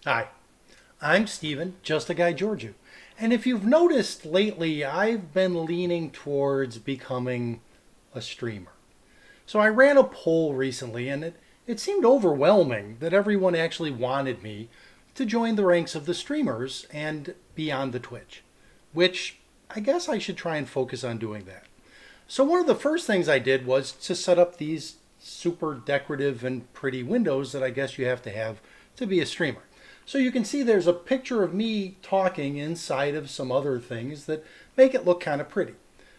Hi, I'm Steven, Just a Guy Georgiou. And if you've noticed lately, I've been leaning towards becoming a streamer. So I ran a poll recently, and it seemed overwhelming that everyone actually wanted me to join the ranks of the streamers and beyond the Twitch, which I guess I should try and focus on doing that. So one of the first things I did was to set up these super decorative and pretty windows that I guess you have to be a streamer. So you can see there's a picture of me talking inside of some other things that make it look kind of pretty.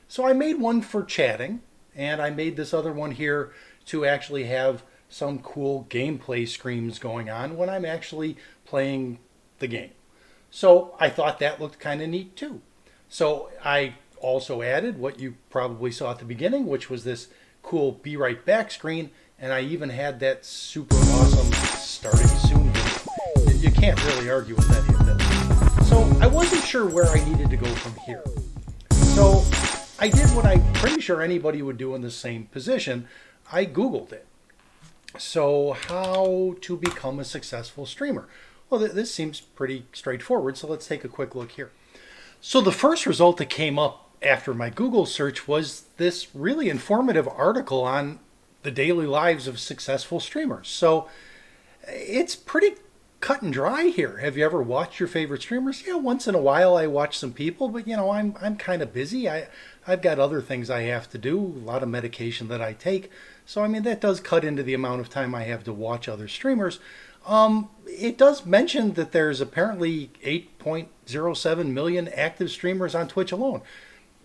So I made one for chatting, and I made this other one here to actually have some cool gameplay screams going on when I'm actually playing the game. So I thought that looked kind of neat too. So I also added what you probably saw at the beginning, which was this cool be right back screen, and I even had that super awesome starting soon video. You can't really argue with any of this. So I wasn't sure where I needed to go from here. So I did what I'm pretty sure anybody would do in the same position. I Googled it. So how to become a successful streamer? Well, this seems pretty straightforward, so let's take a quick look here. So the first result that came up after my Google search was this really informative article on the daily lives of successful streamers. So it's pretty cut and dry here. Have you ever watched your favorite streamers? Yeah, once in a while I watch some people, but I'm kind of busy. I've got other things I have to do, a lot of medication that I take. So I mean that does cut into the amount of time I have to watch other streamers. It does mention that there's apparently 8.07 million active streamers on Twitch alone.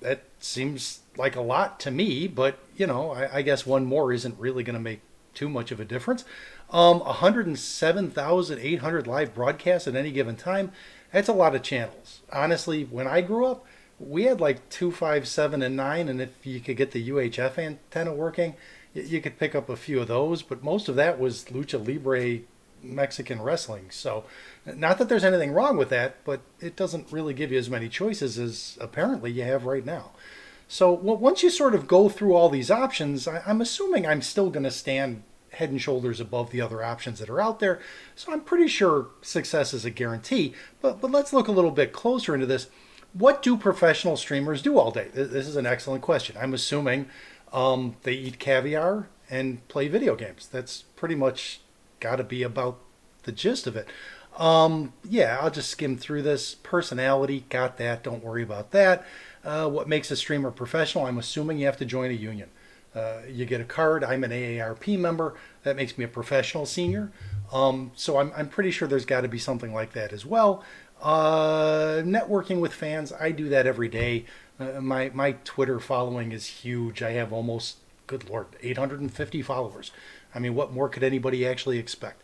That seems like a lot to me, but I guess one more isn't really going to make too much of a difference. 107,800 live broadcasts at any given time. That's a lot of channels. Honestly, when I grew up, we had like 2, 5, 7, and 9, and if you could get the UHF antenna working, you could pick up a few of those, but most of that was Lucha Libre Mexican wrestling. So, not that there's anything wrong with that, but it doesn't really give you as many choices as apparently you have right now. So, once you sort of go through all these options, I'm assuming I'm still going to stand head and shoulders above the other options that are out there. So, I'm pretty sure success is a guarantee. But let's look a little bit closer into this. What do professional streamers do all day? This is an excellent question. I'm assuming they eat caviar and play video games. That's pretty much got to be about the gist of it. Yeah, I'll just skim through this. Personality, got that. Don't worry about that. What makes a streamer professional? I'm assuming you have to join a union. You get a card. I'm an AARP member. That makes me a professional senior. So I'm pretty sure there's got to be something like that as well. Networking with fans, I do that every day. My Twitter following is huge. I have almost, good Lord, 850 followers. I mean, what more could anybody actually expect?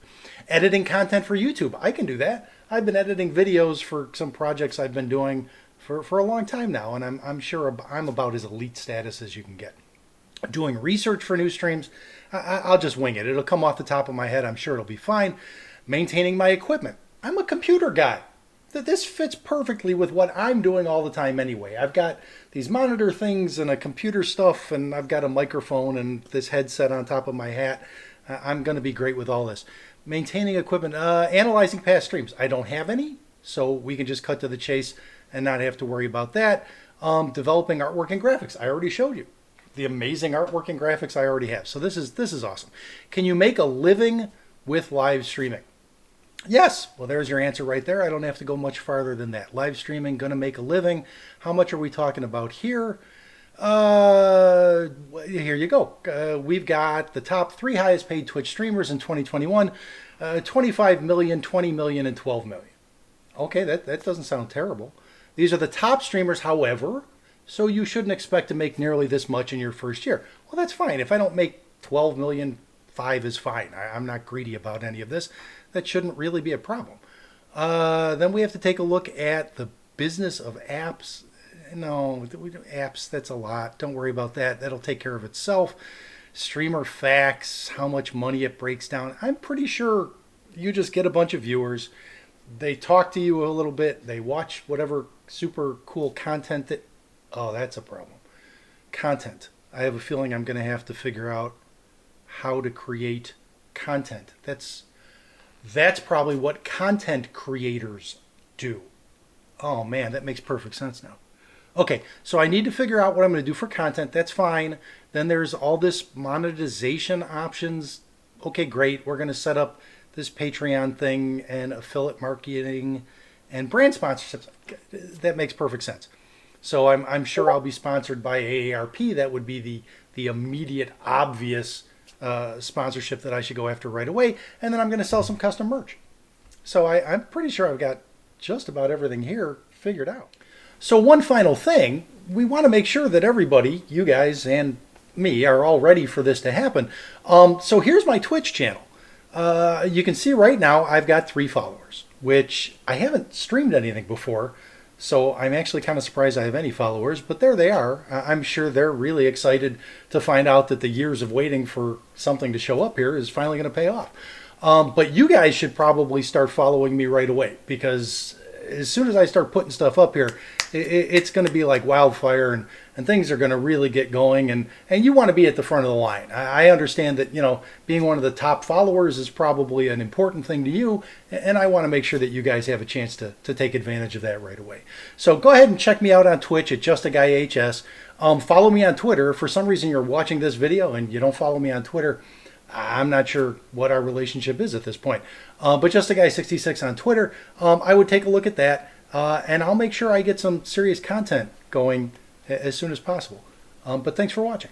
Editing content for YouTube, I can do that. I've been editing videos for some projects I've been doing for a long time now, and I'm sure I'm about as elite status as you can get. Doing research for new streams, I'll just wing it. It'll come off the top of my head. I'm sure it'll be fine. Maintaining my equipment. I'm a computer guy. This fits perfectly with what I'm doing all the time anyway. I've got these monitor things and a computer stuff, and I've got a microphone and this headset on top of my hat. I'm going to be great with all this. Maintaining equipment, analyzing past streams. I don't have any, so we can just cut to the chase and not have to worry about that. Developing artwork and graphics. I already showed you the amazing artwork and graphics I already have. So this is awesome. Can you make a living with live streaming? Yes. Well, there's your answer right there. I don't have to go much farther than that. Live streaming, going to make a living. How much are we talking about here? Here you go. We've got the top 3 highest paid Twitch streamers in 2021, 25 million, 20 million, and 12 million. Okay, that doesn't sound terrible. These are the top streamers, however, so you shouldn't expect to make nearly this much in your first year. Well, that's fine. If I don't make 12 million, 5 is fine. I'm not greedy about any of this. That shouldn't really be a problem. Then we have to take a look at the business of apps. No, apps, that's a lot. Don't worry about that. That'll take care of itself. Streamer facts, how much money it breaks down. I'm pretty sure you just get a bunch of viewers. They talk to you a little bit. They watch whatever super cool content that... Oh, that's a problem. Content. I have a feeling I'm going to have to figure out how to create content. That's probably what content creators do. Oh man, that makes perfect sense now. Okay, so I need to figure out what I'm going to do for content. That's fine. Then there's all this monetization options. Okay, great. We're going to set up this Patreon thing and affiliate marketing and brand sponsorships. That makes perfect sense. So I'm sure I'll be sponsored by AARP. That would be the immediate, obvious sponsorship that I should go after right away. And then I'm going to sell some custom merch. So I'm pretty sure I've got just about everything here figured out. So one final thing, we want to make sure that everybody, you guys and me, are all ready for this to happen. So here's my Twitch channel. You can see right now I've got 3 followers, which I haven't streamed anything before. So I'm actually kind of surprised I have any followers, but there they are. I'm sure they're really excited to find out that the years of waiting for something to show up here is finally going to pay off. But you guys should probably start following me right away, because as soon as I start putting stuff up here, it's going to be like wildfire, and things are going to really get going, and you want to be at the front of the line. I understand that, being one of the top followers is probably an important thing to you, and I want to make sure that you guys have a chance to take advantage of that right away. So go ahead and check me out on Twitch at JustAGuyHS. Follow me on Twitter. If for some reason you're watching this video and you don't follow me on Twitter, I'm not sure what our relationship is at this point. But JustAGuy66 on Twitter, I would take a look at that, and I'll make sure I get some serious content going as soon as possible. But thanks for watching.